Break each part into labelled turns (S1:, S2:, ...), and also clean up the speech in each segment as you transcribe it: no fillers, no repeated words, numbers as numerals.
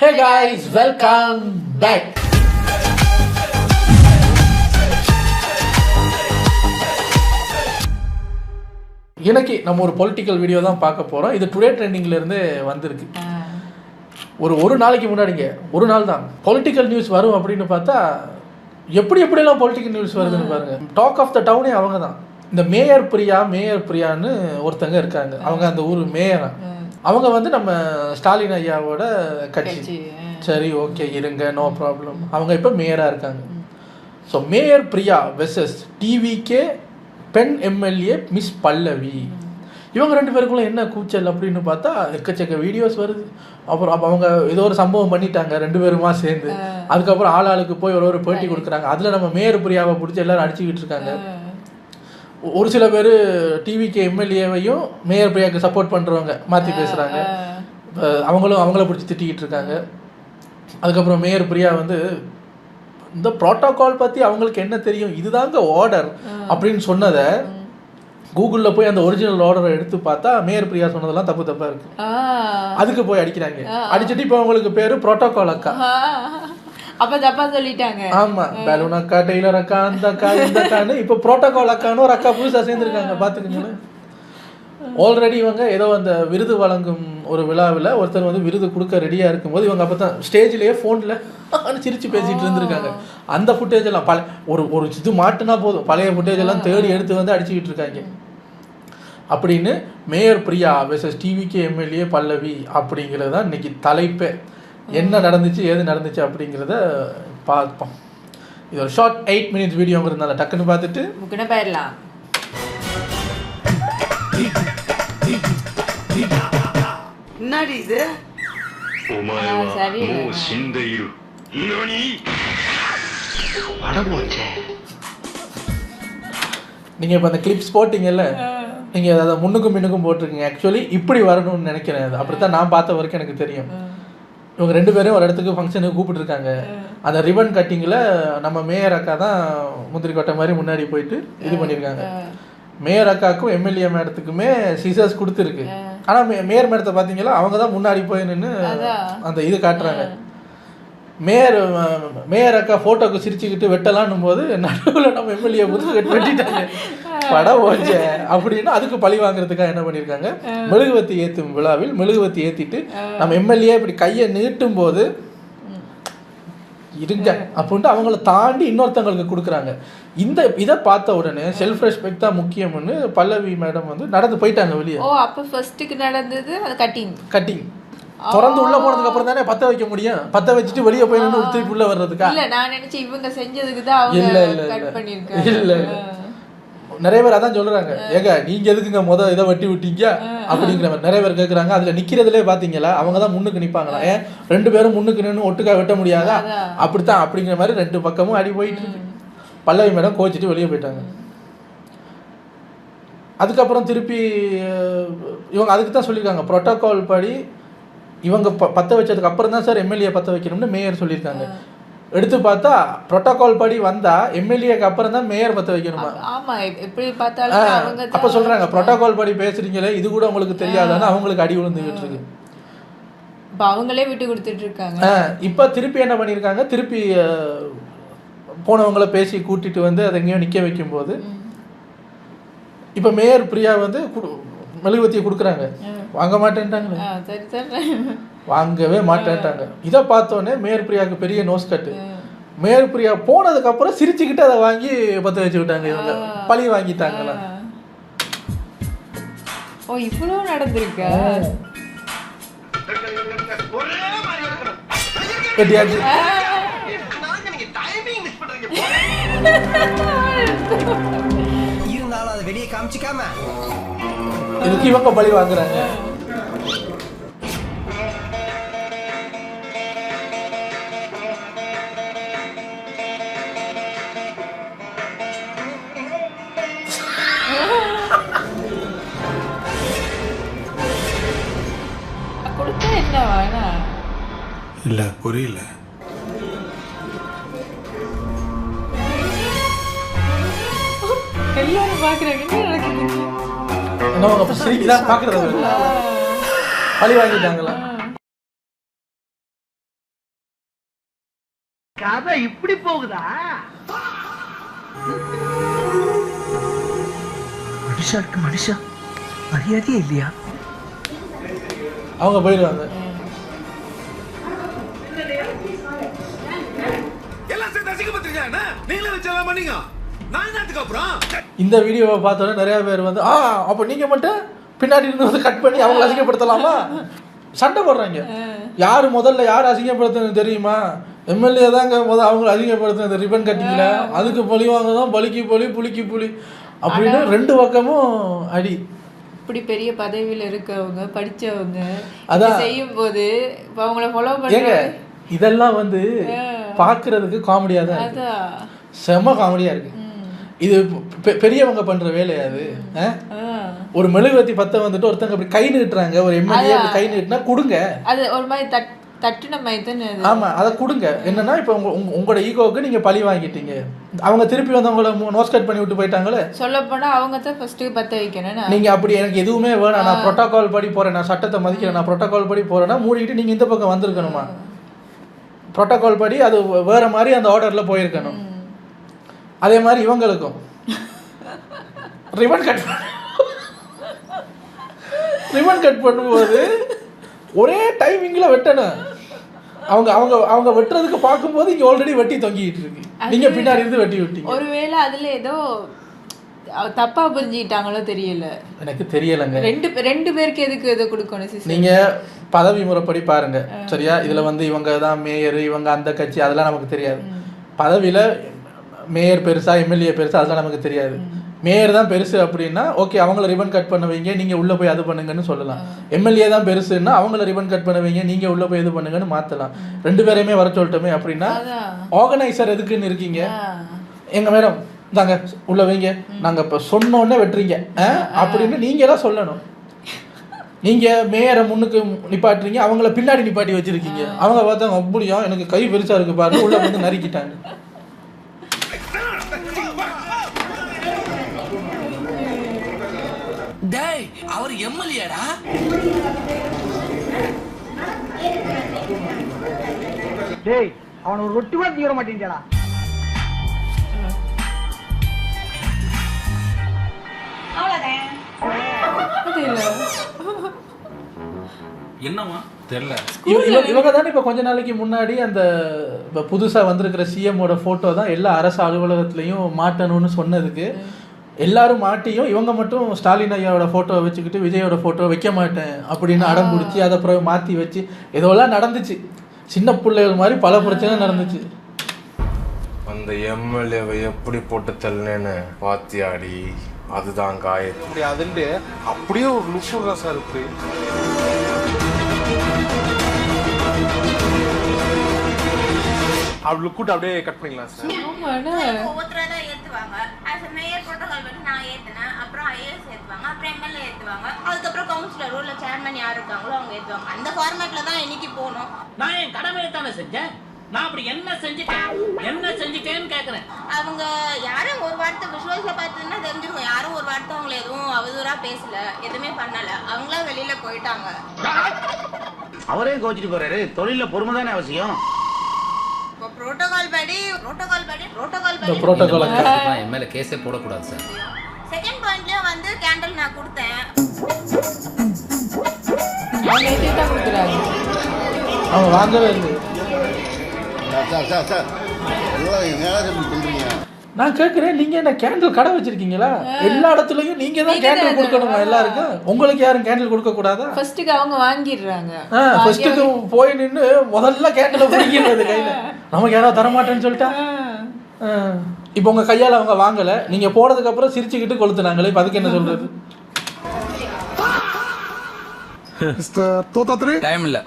S1: Hey guys, welcome back. இன்னைக்கு நம்ம ஒரு பொலிட்டிக்கல் வீடியோ தான் பார்க்க போகிறோம். இது டுடே ட்ரெண்டிங்லேருந்து வந்திருக்கு. ஒரு நாளைக்கு முன்னாடிங்க, ஒரு நாள் தான் பொலிட்டிக்கல் நியூஸ் வரும் அப்படின்னு பார்த்தா எப்படியெல்லாம் பொலிட்டிக்கல் நியூஸ் வருதுன்னு பாருங்க. டாக் ஆஃப் த டவுனே அவங்க தான். இந்த மேயர் பிரியான்னு ஒருத்தங்க இருக்காங்க. அவங்க அந்த ஊர் மேயரா. அவங்க வந்து நம்ம ஸ்டாலின் ஐயாவோட கட்சி. சரி, ஓகே, இருங்க, நோ ப்ராப்ளம். அவங்க இப்போ மேயராக இருக்காங்க. So mayor Priya versus TVK பெண் எம்எல்ஏ மிஸ் பல்லவி. இவங்க ரெண்டு பேருக்குள்ள என்ன கூச்சல் அப்படின்னு பார்த்தா எக்கச்சக்க வீடியோஸ் வருது. அப்புறம் அவங்க ஏதோ ஒரு சம்பவம் பண்ணிட்டாங்க ரெண்டு பேருமா சேர்ந்து. அதுக்கப்புறம் ஆளுக்கு போய் ஒரு பேட்டி கொடுக்குறாங்க. அதில் நம்ம மேயர் பிரியாவை பிடிச்சி எல்லாரும் அடிச்சுக்கிட்டு இருக்காங்க. ஒரு சில பேர் டிவிகே எம்எல்ஏவையும் மேயர் பிரியாவுக்கு சப்போர்ட் பண்ணுறவங்க மாற்றி பேசுகிறாங்க. அவங்கள பிடிச்சி திட்டிக்கிட்டு இருக்காங்க. அதுக்கப்புறம் மேயர் பிரியா வந்து இந்த ப்ரோட்டோகால் பற்றி அவங்களுக்கு என்ன தெரியும், இதுதாங்க ஆர்டர் அப்படின்னு சொன்னதை கூகுளில் போய் அந்த ஒரிஜினல் ஆர்டரை எடுத்து பார்த்தா மேயர் பிரியா சொன்னதெல்லாம் தப்பாக இருக்கு. அதுக்கு போய் அடிக்கிறாங்க. அடிச்சுட்டு இப்போ அவங்களுக்கு பேர் ப்ரோட்டோகால் அக்கா.
S2: அப்ப தப்பா சொல்லிட்டாங்க.
S1: ஆமா, பலூன் அக்கா, டெய்லர் அக்கா, அந்த அக்கா, இந்த அக்கான்னு இப்போ ப்ரோட்டோகால் அக்கான்னு ஒரு அக்கா புதுசாக சேர்ந்துருக்காங்க. பார்த்துக்கங்களேன். ஆல்ரெடி இவங்க ஏதோ அந்த விருது வழங்கும் ஒரு விழாவில் ஒருத்தர் வந்து விருது கொடுக்க ரெடியாக இருக்கும்போது இவங்க அப்போ தான் ஸ்டேஜ்லேயே ஃபோனில் சிரித்து பேசிகிட்டு இருந்திருக்காங்க. அந்த ஃபுட்டேஜ் எல்லாம் ஒரு இது மாட்டுனா போதும், பழைய ஃபுட்டேஜ் எல்லாம் தேடி எடுத்து வந்து அடிச்சுக்கிட்டு இருக்காங்க. அப்படின்னு mayor Priya versus TVK MLA Pallavi அப்படிங்கிறது தான் இன்னைக்கு தலைப்பே. என்ன நடந்துச்சு, ஏது நடந்துச்சு அப்படிங்கிறத பார்ப்போம். இது ஒரு ஷார்ட் 8 minutes வீடியோங்கிறதுனால டக்குன்னு பார்த்துட்டு
S2: போயிடலாம். என்னடி இது?
S1: நீங்க இப்ப அந்த கிளிப்ஸ் போட்டீங்கல்ல, நீங்க அதை முன்னுக்கும் பின்னுக்கும் போட்டிருக்கீங்க. ஆக்சுவலி இப்படி வரணும்னு நினைக்கிறேன். அப்படித்தான் நான் பார்த்த வரைக்கும் எனக்கு தெரியும். இவங்க ரெண்டு பேரும் ஒரு இடத்துக்கு ஃபங்க்ஷனுக்கு கூப்பிட்டுருக்காங்க. அந்த ரிபன் கட்டிங்கில் நம்ம மேயர் அக்கா தான் முந்திரி கொட்டை மாதிரி முன்னாடி போயிட்டு இது பண்ணியிருக்காங்க. மேயர் அக்காவுக்கும் எம்எல்ஏ மேடத்துக்குமே சீசர்ஸ் கொடுத்துருக்கு. ஆனால் மேயர் மேடத்தை பார்த்தீங்களா, அவங்க தான் முன்னாடி போய் நின்று அந்த இது காட்டுறாங்க. மேயர் அக்கா ஃபோட்டோக்கு சிரிச்சுக்கிட்டு வெட்டலான்னும் போது நடுவில் நம்ம எம்எல்ஏ வெட்டிட்டாங்க. படம் ஓச்ச அப்படின்னு அதுக்கு பழி வாங்குறதுக்காக என்ன பண்ணியிருக்காங்க, மெழுகுவத்தி ஏற்றும் விழாவில் மெழுகுவத்தி ஏற்றிட்டு நம்ம எம்எல்ஏ இப்படி கையை நீட்டும் போது இருங்க அப்படின்ட்டு அவங்கள தாண்டி இன்னொருத்தவங்களுக்கு கொடுக்குறாங்க. இதை பார்த்த உடனே செல்ஃப் ரெஸ்பெக்ட் தான் முக்கியம்னு பல்லவி மேடம் வந்து நடந்து போயிட்டாங்க வெளியே.
S2: அப்போ ஃபர்ஸ்ட்டுக்கு நடந்தது அது கட்டிங்
S1: திறந்து உள்ள போனதுக்கு அப்புறம் தானே பத்த வைக்க முடியும். பத்த வச்சுட்டு வெளியே போய் நின்று திருப்பி உள்ள வர்றதுக்கா?
S2: இல்ல, நான் நினைச்சேன் இவங்க செஞ்சதுக்கு தான் அவங்க கட் பண்ணிருக்காங்க.
S1: இல்ல நிறைய பேர் அதான் சொல்றாங்க, ஏங்க நீங்க எதுக்குங்க இதை வெட்டி விட்டீங்க அப்படிங்கிற மாதிரி நிறைய பேர் கேட்குறாங்க. அதுல நிக்கிறதுலே பாத்தீங்களா, அவங்க தான் முன்னுக்கு நிப்பாங்களா. ஏன் ரெண்டு பேரும் முன்னுக்கு நின்று ஒட்டுக்கா வெட்ட முடியாதா? அப்படித்தான் அப்படிங்கிற மாதிரி ரெண்டு பக்கமும் அடி போயிட்டு இருக்கு. பல்லவி மேடம் கோச்சிட்டு வெளியே போயிட்டாங்க. அதுக்கப்புறம் திருப்பி இவங்க அதுக்கு தான் சொல்லியிருக்காங்க, ப்ரோட்டோகால் படி இவங்க பற்ற வச்சதுக்கு அப்புறம் தான் சார் எம்எல்ஏ பற்ற வைக்கணும்னு மேயர் சொல்லியிருக்காங்க. எடுத்து பார்த்தா ப்ரோட்டோகால் படி வந்தா எம்எல்ஏக்கு அப்புறம் தான் மேயர் பற்ற வைக்கணுமா? அப்போ சொல்றாங்க, ப்ரோட்டோகால் படி பேசுறீங்களே, இது கூட உங்களுக்கு தெரியாதான்னு அவங்களுக்கு அடி விழுந்துகிட்டு இருக்கு.
S2: அவங்களே விட்டு கொடுத்துட்டு இருக்காங்க.
S1: இப்போ திருப்பி என்ன பண்ணியிருக்காங்க, திருப்பி போனவங்கள பேசி கூட்டிட்டு வந்து அதை எங்கேயோ நிற்க வைக்கும்போது இப்போ மேயர் பிரியா வந்து மெழுகுவத்தியை கொடுக்குறாங்க. வாங்க மாட்டேன்ட்டாங்க, வாங்கவே மாட்டேன்ட்டாங்க. இதை பார்த்தோன்னே மேயர் பிரியாவுக்கு பெரிய நோஸ் கட்டு. மேயர் பிரியா போனதுக்கு அப்புறம் சிரிச்சுக்கிட்டு அதை வாங்கி பற்ற வச்சு விட்டாங்க. இவங்க பழி வாங்கிட்டாங்களா?
S2: ஓ, இவ்வளோ நடந்திருக்கா?
S3: இருந்தாலும் அதை வெளியே காமிச்சிக்காம
S1: இதுக்கு இவங்க பழி வாங்குறாங்க.
S2: கொடுத்தா என்ன வேணா?
S4: இல்ல புரியல.
S2: எல்லாரும் பாக்குறாங்க, என்ன நடக்குது?
S1: என்ன அப்ப சிரிக்கிறா பாக்குறது பழி வாங்கிட்டாங்களா?
S5: கதை இப்படி போகுதா? மனுஷாக்கு மனுஷா மரியாதையே இல்லையா?
S1: அவங்க போயிடுவாங்க. இந்த வீடியோவை பார்த்தோன்னே நிறைய பேர் வந்து அப்போ நீங்கள் மட்டும் பின்னாடி இருந்து வந்து கட் பண்ணி அவங்களை அசிங்கப்படுத்தலாமா சண்டை போடுறாங்க. யார் முதல்ல யார் அசிங்கப்படுத்துன்னு தெரியுமா? எம்எல்ஏ தாங்க அவங்களை அசிங்கப்படுத்துனது ரிப்பன் கட்டிங்கள, அதுக்கு பழிவாங்க தான் பலிக்கு பலி புளிக்கு புளி அப்படின்னு ரெண்டு பக்கமும் அடி.
S2: இப்படி பெரிய பதவியில் இருக்கவங்க படித்தவங்க அதான் செய்யும் போது இப்போ அவங்கள ஃபாலோ பண்ணுங்க.
S1: இதெல்லாம் வந்து பார்க்கறதுக்கு காமெடியாக தான் இருக்கு, செம காமெடியாக இருக்கு. இது பெரியவங்க பண்ற வேலையா? அது ஒரு மெழுகுவத்தி பத்த வந்துட்டு ஒருத்தங்க அப்படி கை நீட்டுறாங்க, ஒரு எம்எல்ஏ அப்படி கை நீட்டினா கொடுங்க, அது ஒரு மாதிரி தட்டுன மாதிரி தானே. ஆமா, அதை கொடுங்க. என்னன்னா இப்போ உங்களோட ஈகோவுக்கு நீங்க பழி வாங்கிட்டீங்க, அவங்க திருப்பி வந்து அவங்கள நோஸ் கட் பண்ணி விட்டு போயிட்டாங்களே. சொல்ல போனா அவங்க தான் ஃபர்ஸ்ட் பத்த வைக்கணும். நீங்க அப்படி எனக்கு எதுவுமே வேணாம், நான் புரோட்டோகால் படி போறேன், நான் சட்டத்தை மதிக்கிறேன், நான் புரோட்டோகால் படி போறேன்னா மூடிக்கிட்டு நீங்க இந்த பக்கம் வந்திருக்கணுமா? புரோட்டோகால் படி அது வேற மாதிரி அந்த ஆர்டர்ல போயிருக்கணும். அதே மாதிரி இவங்களுக்கும் ரிபன் கட் பண்ணும்போது ஒரே டைமிங்கில் வெட்டணும். அவங்க அவங்க அவங்க வெட்டுறதுக்கு பார்க்கும்போது இங்கே ஆல்ரெடி வெட்டி தொங்கிட்டு இருக்கு, நீங்கள் பின்னாடி இருந்து வெட்டி விட்டீங்க. ஒருவேளை அதில் ஏதோ தப்பா புரிஞ்சுக்கிட்டாங்களோ தெரியல, எனக்கு தெரியலைங்க. ரெண்டு பேருக்கு எதுக்கு எதை கொடுக்கணும்? நீங்கள் பதவி முறைப்படி பாருங்க சரியா? இதில் வந்து இவங்க தான் மேயர், இவங்க அந்த கட்சி, அதெல்லாம் நமக்கு தெரியாது. பதவியில் மேயர் பெருசா எம்எல்ஏ பெருசா அதெல்லாம் நமக்கு தெரியாது. மேயர் தான் பெருசு அப்படின்னா ஓகே, அவங்கள ரிபன் கட் பண்ண வைங்க, நீங்கள் உள்ளே போய் அது பண்ணுங்கன்னு சொல்லலாம். எம்எல்ஏ தான் பெருசுன்னா அவங்கள ரிபன் கட் பண்ண வைங்க, நீங்கள் உள்ளே போய் இது பண்ணுங்கன்னு மாற்றலாம். ரெண்டு பேரையுமே வர சொல்லிட்டோமே அப்படின்னா ஆர்கனைசர் எதுக்குன்னு இருக்கீங்க? எங்கள் மேடம் தாங்க உள்ள வைங்க, நாங்கள் இப்போ சொன்னோன்னே வெட்டுறீங்க அப்படின்னு நீங்கள் தான் சொல்லணும். நீங்கள் மேயரை முன்னுக்கு நிப்பாட்டுறீங்க, அவங்கள பின்னாடி நிப்பாட்டி வச்சுருக்கீங்க. அவங்க பார்த்தாங்க அப்படியா எனக்கு கை பெருசாக இருக்குது பாருங்க, உள்ள வந்து நறுக்கிட்டாங்க.
S5: டேய், அவர் எம்எல்ஏடா. டேய், அவன் ஒரு ரொட்டி கூட தீர மாட்டேங்கடா.
S6: என்னமா தெரியல.
S1: இவங்க தானே இப்போ கொஞ்ச நாளைக்கு முன்னாடி அந்த இப்போ புதுசாக வந்திருக்கிற சிஎம்மோட ஃபோட்டோ தான் எல்லா அரசு அலுவலகத்துலேயும் மாட்டணும்னு சொன்னதுக்கு எல்லாரும் மாட்டியும் இவங்க மட்டும் ஸ்டாலின் ஐயாவோட ஃபோட்டோவை வச்சுக்கிட்டு விஜயோட ஃபோட்டோ வைக்க மாட்டேன் அப்படின்னு அடம் பிடிச்சி அதை அப்புறம் மாற்றி வச்சு இதெல்லாம் நடந்துச்சு. சின்ன பிள்ளைகள் மாதிரி பல பிரச்சனை நடந்துச்சு.
S7: அந்த எம்எல்ஏவை எப்படி போட்டு தள்ளினேன்னு பாத்தியாடி, அதுதான் காயத்ரி. அதுண்டு அப்படியே ஒரு லுக்கு தான் சார் இருக்கு.
S6: அவளுக்கு கூட்ட அப்படியே கட் பண்ணிக்கலாம் சார்.
S8: ஒவ்வொருத்தரா தான் ஏத்துவாங்க. as a mayor protocol படி நான் ஏத்துனேன், அப்புறம் ஐஏஎஸ் ஏத்துவாங்க, அப்புறம் எம்எல்ஏ ஏத்துவாங்க, அதுக்கப்புறம் கவுன்சிலர் உள்ள சேர்மன் யார் இருக்காங்களோ அவங்க ஏத்துவாங்க. அந்த ஃபார்மேட்ல தான் இன்னைக்கு போகணும்.
S5: நான் என் கடமையை தானே செஞ்சேன். நான் அப்படி என்ன செஞ்சுட்டேன்னு கேட்குறேன்.
S8: அவங்க யாரும் ஒரு வார்த்தை விஷுவல்ஸை பார்த்ததுன்னா தெரிஞ்சுக்கோ, யாரும் ஒரு வார்த்தை அவங்களை எதுவும் அவதூறா பேசல, எதுவுமே பண்ணல, அவங்களா வெளியில போயிட்டாங்க.
S5: அவரே கோச்சிட்டு போறாரு. தொழில பொறுமை தானே அவசியம்.
S8: இப்போ புரோட்டோகால் படி
S9: எம்எல்ஏ கேஸே போடக்கூடாது சார்.
S8: செகண்ட் பாயிண்ட்லயும் வந்து கேண்டில் நான் கொடுத்தேன்.
S1: அவங்க வாங்கவே இல்லை. நான் கேட்குறேன், நீங்கள் என்ன கேண்டில் கடை வச்சிருக்கீங்களா? எல்லா இடத்துலையும் நீங்கள் தான் கேண்டில் கொடுக்கணுமா எல்லாருக்கும்? உங்களுக்கு யாரும் கேண்டில் கொடுக்கக்கூடாதா?
S2: ஃபர்ஸ்ட்டுக்கு அவங்க வாங்கிடுறாங்க.
S1: ஃபர்ஸ்ட்டுக்கு போய் நின்று முதல்ல கேண்டில் பிடிக்கிறது கையில். நமக்கு யாராவது தரமாட்டேன்னு சொல்லிட்டா இப்போ உங்கள் கையால் அவங்க வாங்கலை, நீங்கள் போனதுக்கப்புறம் சிரிச்சுக்கிட்டு கொளுத்துனாங்களே, இப்போ அதுக்கு என்ன சொல்கிறது?
S9: டைம் இல்லை.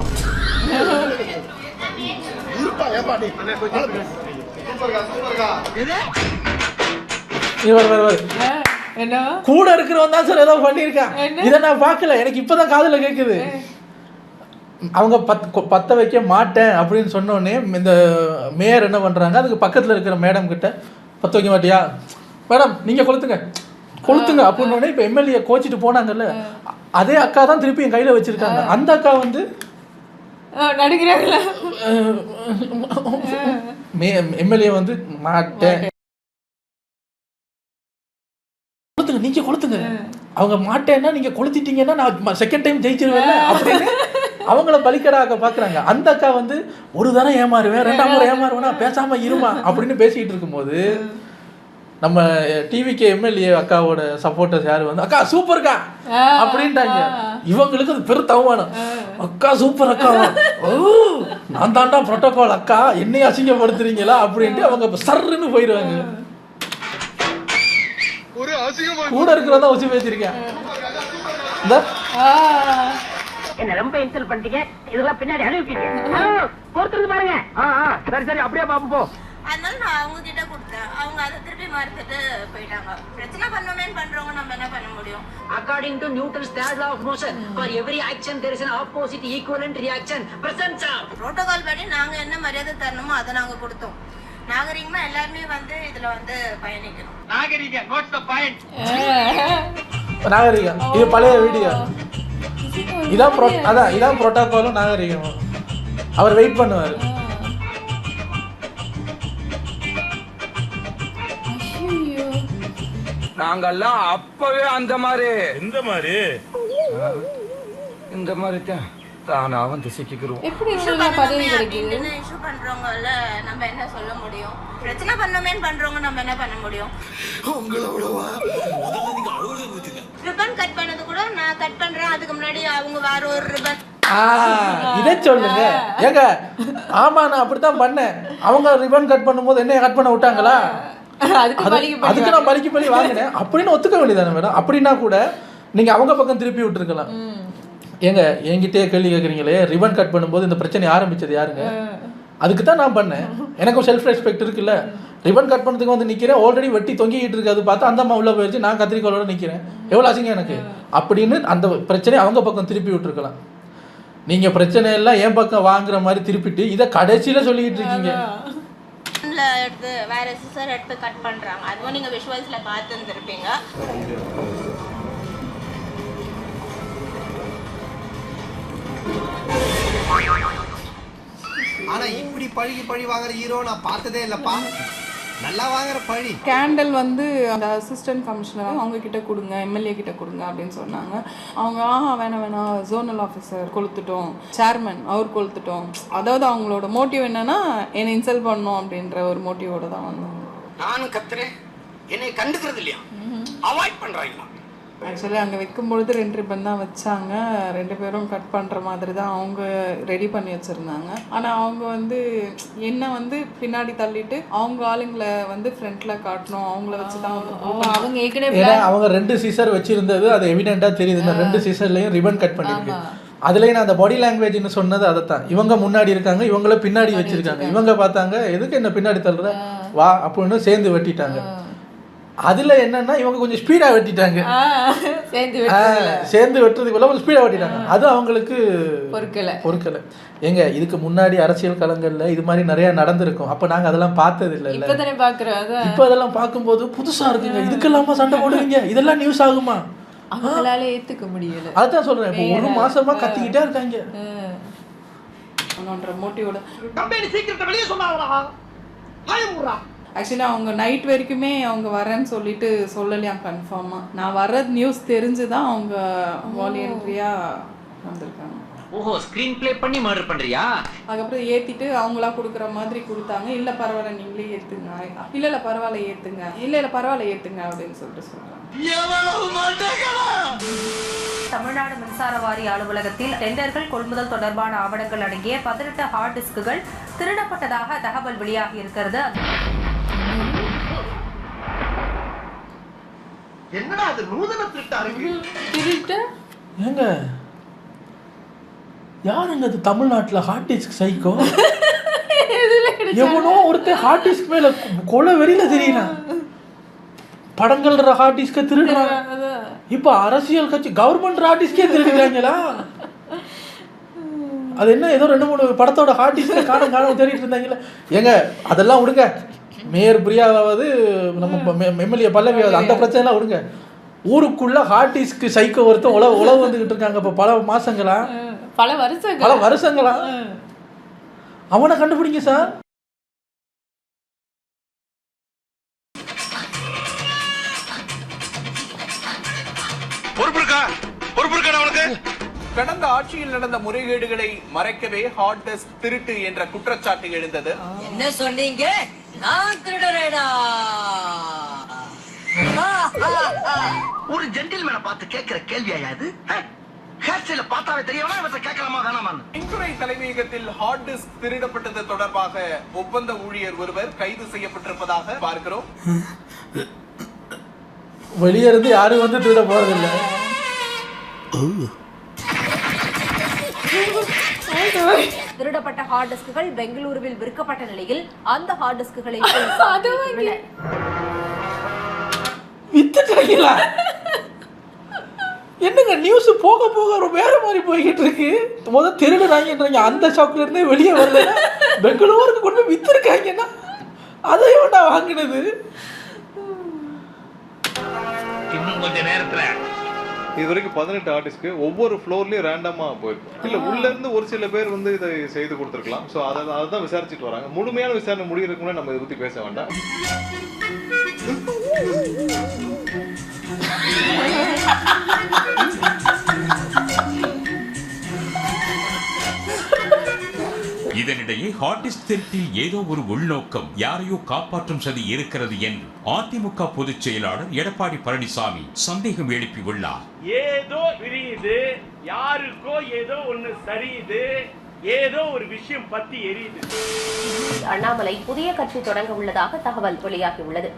S1: கூட இருக்கிறவன் தான் சார் ஏதோ பண்ணியிருக்கான், இதை நான் பார்க்கல, எனக்கு இப்பதான் காதுல கேட்குது. அவங்க பத்த வைக்க மாட்டேன் அப்படின்னு சொன்னோடனே இந்த மேயர் என்ன பண்றாங்க, அதுக்கு பக்கத்துல இருக்கிற மேடம் கிட்ட பத்த வைக்க மாட்டியா மேடம், நீங்க கொளுத்துங்க அப்படின்னு. இப்போ எம்எல்ஏ கோச்சிட்டு போனாங்கல்ல, அதே அக்கா தான் திருப்பி என் கையில வச்சிருக்காங்க. அந்த அக்கா வந்து எம்எல்ஏ வந்து மாட்டேன் கொளுத்துங்க, நீங்க கொளுத்துங்க, அவங்க மாட்டேன்னா நீங்க கொளுத்திட்டீங்கன்னா நான் செகண்ட் டைம் ஜெயிச்சிருவேன் அப்படின்னு அவங்கள பலிக்கடாக்க பாக்குறாங்க. அந்த அக்கா வந்து ஒரு தரம் ஏமாறுவேன், 2ஆம் முறை ஏமாறுவேனா, பேசாம இருமா அப்படின்னு பேசிக்கிட்டு இருக்கும்போது நம்ம டிவிக்கு எம்எல்ஏ அக்காவோட சப்போர்ட்டர்ஸ் யாரு வந்து அக்கா சூப்பர்க்கா அப்படின்ட்டாங்க. இவங்களுக்கு அது பெரு தவமானம். அக்கா சூப்பர் அக்கா, ஓ நான் தாண்டா புரோட்டோகால் அக்கா, என்னைய அசிங்கப்படுத்துறீங்களா அப்படின்ட்டு அவங்க சர்ன்னு போயிடுவாங்க. கூட இருக்கிறதா வச்சு பேசிருக்கேன்.
S5: என்ன ரொம்ப இன்சல்ட் பண்ணிட்டீங்க, இதெல்லாம் பின்னாடி அனுப்பிட்டீங்க. பொறுத்து பாருங்க. சரி சரி அப்படியே பாப்போம்.
S8: அதனால நான் அவங்க கிட்ட கொடுத்தேன். அவங்க அதை திருப்பி மறுத்துட்டு போயிட்டாங்க. பிரச்சனை பண்ணணுமேன்னு பண்றவங்க நம்ம என்ன பண்ண முடியும்?
S5: According to Newton's third law of motion, for every action there is an opposite equivalent reaction. Present sir.
S8: Protocol படி நாங்க என்ன மரியாதை தரணுமோ அதை நாங்க கொடுத்தோம். நாகரிகமா எல்லாருமே வந்து இதுல வந்து பயணிக்கணும்.
S5: நாகரிகம் வாட்ஸ் தி பாயிண்ட்?
S1: நாகரிகம் இது பழைய வீடியோ. இதான் புரோட்டோகாலும் நாகரிகமும். அவர் வெயிட் பண்ணுவார்.
S3: நாங்கெல்லாம் அப்பவே அந்த மாதிரி இந்த மாதிரி தானா வந்து சிக்கிக்கிறோம்.
S2: எப்படி இவங்களுக்கு பதவி கிடைக்குது?
S8: இஷ்யூ பண்றவங்கல நம்ம என்ன சொல்ல முடியும்? பிரச்சனை பண்ணணுமேன்னு பண்றவங்க நம்ம என்ன பண்ண முடியும்? ரிப்பன் கட் பண்ணது கூட நான் கட் பண்றேன், அதுக்கு முன்னாடி அவங்க வேற ஒரு ரிப்பன்.
S1: இதை சொல்லுங்க ஏங்க. ஆமா நான் அப்படித்தான் பண்ணேன். அவங்க ரிப்பன் கட் பண்ணும்போது என்ன கட் பண்ண விட்டாங்களா? அதுக்கு நான் பலிக்கு பலி வாங்கினேன் அப்படின்னு ஒத்துக்க வேண்டியதானே மேடம். அப்படின்னா கூட நீங்க அவங்க பக்கம் திருப்பி விட்டுருக்கலாம். ஏங்க என்கிட்டயே கேள்வி கேட்குறீங்களே, ரிபன் கட் பண்ணும்போது இந்த பிரச்சனை ஆரம்பிச்சது யாருங்க? அதுக்கு தான் நான் பண்ணேன். எனக்கும் செல்ஃப் ரெஸ்பெக்ட் இருக்குல்ல. ரிபன் கட் பண்ணதுக்கு வந்து நிற்கிறேன், ஆல்ரெடி வெட்டி தொங்கிக்கிட்டு இருக்கு. அது பார்த்தா அந்த அம்மா உள்ள போயிடுச்சு, நான் கத்திரிக்கோளோட நிற்கிறேன், எவ்வளோ அசிங்க எனக்கு அப்படின்னு அந்த பிரச்சனையை அவங்க பக்கம் திருப்பி விட்டுருக்கலாம். நீங்கள் பிரச்சனை எல்லாம் என் பக்கம் வாங்குற மாதிரி திருப்பிட்டு இதை கடைசியில் சொல்லிக்கிட்டு இருக்கீங்க.
S8: எடுத்து வேற சிசர் எடுத்து கட் பண்றாங்க. அதுவும் நீங்க விஷுவல்ஸ்ல பார்த்து இருந்திருப்பீங்க.
S3: ஆனா இப்படி பழி வாங்குற ஹீரோ நான் பார்த்ததே இல்லப்பா. நல்லா வாங்குற பழி.
S10: கேண்டல் வந்து அந்த அசிஸ்டன்ட் கமிஷனர் அவங்க கிட்ட கொடுங்க, எம்எல்ஏ கிட்ட கொடுங்க அப்படின்னு சொன்னாங்க. அவங்க வேணாம் ஜோனல் ஆஃபீஸர் கொளுத்துட்டோம், சேர்மன் அவர் கொளுத்துட்டோம். அதாவது அவங்களோட மோட்டிவ் என்னன்னா என்னை இன்சல்ட் பண்ணணும் அப்படின்ற ஒரு மோட்டிவோட தான் வந்தாங்க.
S3: நானும் கத்துறேன், என்னை கண்டுக்கிறது இல்லையா, அவாய்ட் பண்றாங்களா?
S10: ஆக்சுவலி அங்கே வைக்கும்பொழுது 2 ரிப்பன் தான் வச்சாங்க. 2 பேரும் கட் பண்ணுற மாதிரி தான் அவங்க ரெடி பண்ணி வச்சுருந்தாங்க. ஆனால் அவங்க வந்து என்ன வந்து பின்னாடி தள்ளிட்டு அவங்க ஆளுங்களை வந்து ஃப்ரண்ட்டில் காட்டணும், அவங்கள வச்சு தான்
S2: அவங்க ஏற்கனவே
S1: அவங்க 2 சீசர் வச்சுருந்தது அது எவிடெண்ட்டாக தெரியுது. இந்த 2 சீசர்லையும் ரிபன் கட் பண்ணியிருக்கு. அதுலேயும் நான் அந்த பாடி லாங்குவேஜ்னு சொன்னது அதை தான். இவங்க முன்னாடி இருக்காங்க, இவங்கள பின்னாடி வச்சுருக்காங்க. இவங்க பார்த்தாங்க எதுக்கு என்ன பின்னாடி தள்ளுற வா அப்படின்னு சேர்ந்து வெட்டிட்டாங்க. அதுல என்னன்னா இவங்க கொஞ்சம் ஸ்பீடா வெட்டிட்டாங்க. சேர்ந்து வெட்டுறதுக்குள்ள கொஞ்சம் ஸ்பீடா வெட்டிட்டாங்க. அது அவங்களுக்கு பொறுக்கல. ஏங்க இதுக்கு முன்னாடி அரசியல் களங்கள்ல இது மாதிரி நிறைய நடந்திருக்கும். அப்ப நாங்க அதெல்லாம் பார்த்தது இல்ல. இப்ப அதெல்லாம் பார்க்கும்போது புதுசா இருக்குங்க. இதுக்கெல்லாமா சண்டை போடுவீங்க? இதெல்லாம் நியூஸ் ஆகுமா?
S2: அவங்களால ஏத்துக்க முடியல.
S1: அதான் சொல்றேன். இப்போ 1 மாசமா கத்திக்கிட்டே இருக்காங்க.
S10: மோட்டிவோட
S5: கம்பெனி சீக்கிரத்தை வெளியே சொன்னாங்களா? பயமுறா.
S10: ஆக்சுவலி அவங்க நைட் வரைக்குமே அவங்க வரேன்னு சொல்லிட்டு சொல்லலையா கன்ஃபார்மாக. நான் வர நியூஸ் தெரிஞ்சு தான் அவங்க வாலண்டியராக வந்திருக்காங்க.
S5: ஓஹோ, ஸ்கிரீன் ப்ளே பண்ணி மர்டர் பண்றியா?
S10: அதுக்கப்புறம் ஏற்றிட்டு அவங்களா கொடுக்குற மாதிரி கொடுத்தாங்க. இல்லை பரவாயில்ல நீங்களே ஏற்றுங்க, இல்லை பரவாயில்ல ஏற்றுங்க, இல்லை பரவாயில்ல ஏற்றுங்க அப்படின்னு சொல்லிட்டு சொல்கிறாங்க.
S11: தமிழ்நாடு மின்சார வாரிய அலுவலகத்தில் டெண்டர்கள் கொள்முதல் தொடர்பான ஆவணங்கள் அடங்கிய 18 ஹார்ட் டிஸ்குகள் திருடப்பட்டதாக தகவல் வெளியாகி இருக்கிறது.
S5: என்னடா அது நூதன திருட்டா இருக்கு?
S2: திருட்டு
S1: ஏங்க யாருங்க அது தமிழ்நாட்டில் ஹார்ட் டிஸ்க் சைக்கோ? எவனோ ஒருத்தர் ஹார்ட் டிஸ்க் மேல கொலை வெறியில தெரியலாம். படங்கள்ற ஹார்ட் டிஸ்கை திருடுறாங்க. இப்ப அரசியல் கட்சி கவர்மெண்ட் ஹார்ட் டிஸ்கே திருடுறாங்களா? அது என்ன ஏதோ 2-3 படத்தோட ஹார்ட் டிஸ்கை காணாம தேடிட்டு இருந்தாங்களா? ஏங்க அதெல்லாம் விடுங்க. மேயர் பிரியாவது நம்ம எம்எல்ஏ பல்லவியாவது அந்த பிரச்சனைலாம் விடுங்க. ஊருக்குள்ள ஹார்ட் டிஸ்க் சைக்கோ ஒருத்தர் உழவு வந்துகிட்டு இருக்காங்க. இப்போ பல மாசங்களா, பல வருஷங்களா அவனை கண்டுபிடிங்க சார்.
S12: முறைகேடுகளை மறைக்கவே ஹார்ட் டிஸ்க் திருட்டு என்ற குற்றச்சாட்டு எழுந்தது.
S13: என்ன சொன்னீங்க? நான் திருடுறேனா?
S5: ஒரு ஜென்டில்மேனை பார்த்து கேட்கிற கேள்வியா இது? ஹேர்ஸ்டைல பார்த்தாவே தெரியவனா இவற்றை கேட்கலாமா வேணாமா?
S12: மின்துறை தலைமையகத்தில் ஹார்ட் டிஸ்க் திருடப்பட்டது தொடர்பாக ஒப்பந்த ஊழியர் ஒருவர் கைது செய்யப்பட்டிருப்பதாக பார்க்கிறோம்.
S1: வெளியே இருந்து யாரும் வந்து திருட போறதில்ல.
S11: திருடப்பட்ட ஹார்ட் டிஸ்குகள் பெங்களூருவில் விற்கப்பட்ட நிலையில் அந்த ஹார்ட் டிஸ்குகளை
S1: வித்துட்டாங்களா? என்னங்க நியூஸ் போக போக வேற மாதிரி போய்கிட்டு இருக்கு. முதல் திருடுறாங்கன்றாங்க, அந்த ஷாப்ல இருந்தே வெளியே வரல. பெங்களூருக்கு கொண்டு வித்துருக்காங்கன்னா அதையும் நான் வாங்கினது.
S12: இன்னும் கொஞ்ச நேரத்துல
S6: இது வரைக்கும் 18 ஆர்டிஸ்ட்க்கு ஒவ்வொரு ஃப்ளோர்லயும் ரேண்டமா போயிருக்கும். இல்ல உள்ள இருந்து ஒரு சில பேர் வந்து இதை செய்து கொடுத்துருக்கலாம். ஸோ அதான் விசாரிச்சுட்டு வராங்க. முழுமையான விசாரணை முடிகிறதுக்கு முன்னாடி நம்ம இதை பத்தி பேச வேண்டாம்.
S14: இதனிடையே ஹார்ட் டிஸ்க் திருட்டில் ஏதோ ஒரு உள்நோக்கம், யாரையோ காப்பாற்றும் சதி இருக்கிறது என்று அதிமுக பொதுச் செயலாளர் எடப்பாடி பழனிசாமி சந்தேகம் எழுப்பியுள்ளார்.
S15: ஏதோ விரியுது, யாருக்கோ ஏதோ ஒண்ணு சரியுது, ஏதோ ஒரு விஷயம் பத்தி எரியுது.
S11: அண்ணாமலை புதிய கட்சி தொடங்க உள்ளதாக தகவல் வெளியாகி உள்ளது.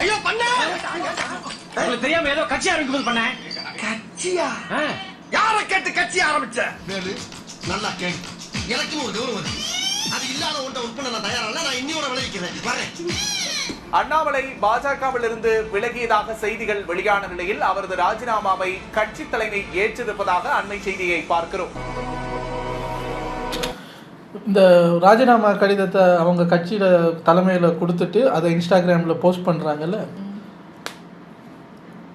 S5: தெரியாம ஏதோ கட்சி ஆரம்பிக்கும் பண்ண கட்சியா? யார கேட்டு கட்சி ஆரம்பிச்ச? நல்லா கேளு, எனக்கு ஒரு கௌரவம் இருக்கு. அது இல்லாத ஒன்றை உட்பட நான் தயாரா, நான் இன்னியோட விளைவிக்கிறேன். வரேன்.
S12: அண்ணாமலை பாஜகவிலிருந்து விலகியதாக செய்திகள் வெளியான நிலையில் அவரது ராஜினாமாவை கட்சி தலைமை ஏற்றிருப்பதாக அண்மை செய்தியை பார்க்கிறோம்.
S1: இந்த ராஜினாமா கடிதத்தை அவங்க கட்சியில தலைமையில கொடுத்துட்டு அதை இன்ஸ்டாகிராம்ல போஸ்ட் பண்றாங்கல்ல,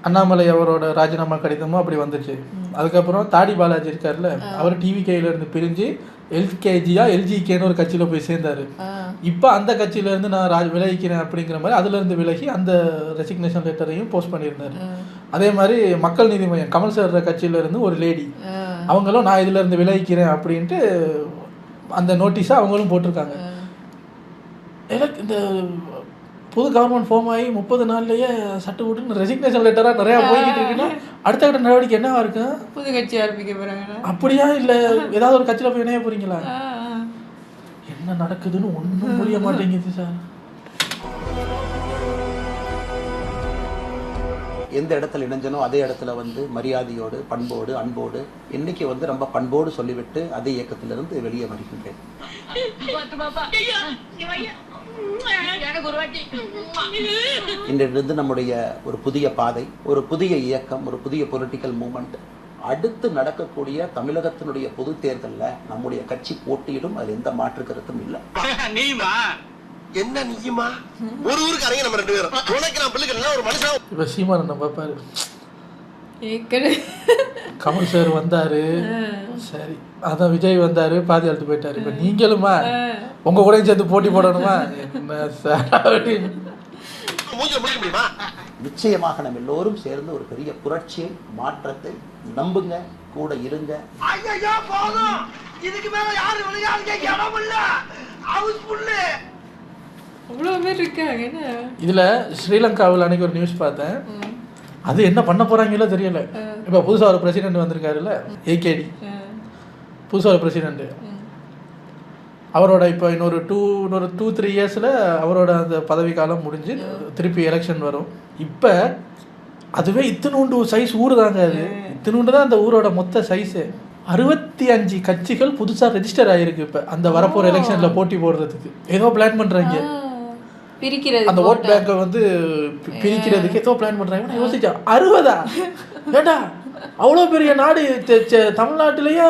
S1: அண்ணாமலை அவரோட ராஜினாமா கடிதமும் அப்படி வந்துச்சு. அதுக்கப்புறம் தாடி பாலாஜி இருக்கார்ல, அவர் டிவிகேல இருந்து பிரிஞ்சு எல்கேஜியா எல்ஜிகேன்னு ஒரு கட்சியில போய் சேர்ந்தாரு. இப்போ அந்த கட்சியில இருந்து நான் விலகிக்கிறேன் அப்படிங்கிற மாதிரி அதுல இருந்து விலகி அந்த ரெசிக்னேஷன் லெட்டரையும் போஸ்ட் பண்ணியிருந்தாரு. அதே மாதிரி மக்கள் நீதி மையம் கமல் சார் கட்சியில இருந்து ஒரு லேடி, அவங்களும் நான் இதுல இருந்து விலகிக்கிறேன் அப்படின்ட்டு அந்த நோட்டீஸை அவங்களும் போட்டிருக்காங்க. எனக்கு இந்த புது கவர்மெண்ட் ஃபார்ம் ஆகி 30 நாள்லயே சட்டு விட்டுன்னு ரெசிக்னேஷன் லெட்டராக நிறையா போய்கிட்டு இருக்குன்னா அடுத்த கட்ட நடவடிக்கை என்னவா இருக்கு?
S2: புது கட்சி ஆரம்பிக்க போறாங்க
S1: அப்படியா? இல்லை ஏதாவது ஒரு கட்சியில் போய் இணைய போறீங்களா? என்ன நடக்குதுன்னு ஒன்றும் புரிய மாட்டேங்குது சார்.
S16: எந்த இடத்துல இணைஞ்சனோ அதே இடத்துல வந்து மரியாதையோடு பண்போடு அன்போடு இன்னைக்கு வந்து ரொம்ப பண்போடு சொல்லிவிட்டு அதே இயக்கத்திலிருந்து வெளியே வருகின்றேன். இன்றிலிருந்து நம்முடைய ஒரு புதிய பாதை, ஒரு புதிய இயக்கம், ஒரு புதிய பொலிட்டிக்கல் மூவ்மெண்ட். அடுத்து நடக்கக்கூடிய தமிழகத்தினுடைய பொது தேர்தலில் நம்முடைய கட்சி போட்டியிடும், அது எந்த மாற்று கருத்தும் இல்லை.
S5: என்ன நீயுமா ஒரு ஊருக்கு அரங்க நம்ம ரெண்டு பேரும் உனக்கு நான் பிள்ளைகள் ஒரு மனுஷன்.
S1: இப்போ சீமான் நம்ம பாப்பாரு, கமல் சார் வந்தாரு, சரி அதான் விஜய் வந்தாரு, பாதி அழுத்து போயிட்டாரு. இப்போ நீங்களுமா உங்க கூட சேர்ந்து போட்டி போடணுமா? என்ன சார்
S16: நிச்சயமாக நம்ம எல்லோரும் சேர்ந்து ஒரு பெரிய புரட்சியை மாற்றத்தை நம்புங்க, கூட இருங்க.
S5: ஐயா போதும், இதுக்கு மேல யாரு விளையாடுங்க, இடம் இல்ல, ஹவுஸ் ஃபுல்.
S2: அவ்வளோ பேர் இருக்காங்க. என்ன
S1: இதுல ஸ்ரீலங்காவில் அன்னைக்கு ஒரு நியூஸ் பார்த்தேன். அது என்ன பண்ண போறாங்களோ தெரியல. இப்போ புதுசாக ஒரு பிரசிடென்ட் வந்திருக்காருல்ல, ஏகேடி, புதுசாக ஒரு பிரசிடென்ட். அவரோட இப்போ இன்னொரு 2-3 இயர்ஸில் அவரோட அந்த பதவி காலம் முடிஞ்சு திருப்பி எலெக்ஷன் வரும். இப்போ அதுவே இத்தினூண்டு சைஸ் ஊர் தாங்க, அது இத்தினூண்டு தான் அந்த ஊரோட மொத்த சைஸு. 65 கட்சிகள் புதுசாக ரெஜிஸ்டர் ஆகிருக்கு. இப்போ அந்த வரப்போகிற எலெக்ஷனில் போட்டி போடுறதுக்கு ஏதோ பிளான் பண்ணுறாங்க.
S2: பிரிக்கிறது,
S1: அந்த ஓட் பேங்கை வந்து பிரிக்கிறதுக்கு ஏதோ பிளான் பண்ணுறாங்க. நான் யோசிச்சா 60 ஏடா அவ்வளோ பெரிய நாடு, தமிழ்நாட்டிலேயே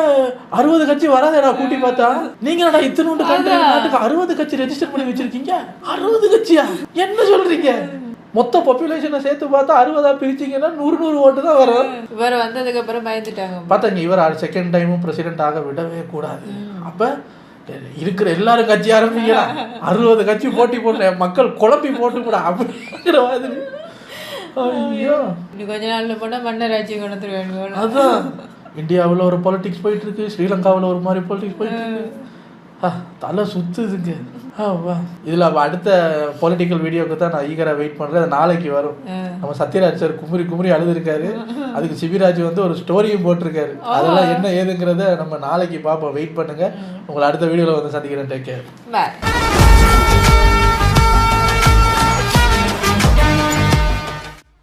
S1: 60 கட்சி வராதேடா கூட்டி பார்த்தா. நீங்க என்னடா இத்தினூண்டு கண்ட்ரி நாட்டுக்கு 60 கட்சி ரெஜிஸ்டர் பண்ணி வச்சிருக்கீங்க? 60 கட்சியா? என்ன சொல்றீங்க? மொத்த பாப்புலேஷனை சேர்த்து பார்த்தா 60 பிரிச்சிங்கன்னா 100 ஓட்டு தான் வரும்.
S2: இவர் வந்ததுக்கு அப்புறம் பயந்துட்டாங்க.
S1: பார்த்தாங்க இவர் செகண்ட் டைமும் பிரசிடென்ட் ஆக விடவே கூடாது. அப்ப இருக்கிற எல்லாரும் கட்சி ஆரம்பிக்கிறா, 60 கட்சி போட்டி போட்டு மக்கள் குழப்பி போட்டு கூட அப்படிங்கிற மாதிரி. ஐயோ,
S2: இன்னும் கொஞ்ச நாள்ல போனா மன்னர் ஆட்சி கொண்டு வந்துருவாங்க.
S1: அதான் இந்தியாவில் ஒரு பாலிடிக்ஸ் போயிட்டு இருக்கு, ஸ்ரீலங்காவில் ஒரு மாதிரி பாலிடிக்ஸ் போயிட்டு இருக்கு. தலை சுத்துதுங்க. இதில் அடுத்த பொலிட்டிக்கல் வீடியோக்கு தான் நான் ஈகராக வெயிட் பண்ணுறேன். அது நாளைக்கு வரும். நம்ம சத்யராஜ் சார் குமுறி குமுறி அழுதுருக்காரு. அதுக்கு சிபிராஜ் வந்து ஒரு ஸ்டோரியும் போட்டிருக்காரு. அதெல்லாம் என்ன ஏதுங்கிறத நம்ம நாளைக்கு பார்ப்போம். வெயிட் பண்ணுங்க. உங்களை அடுத்த வீடியோவில் வந்து சந்திக்கிறேன். Take care.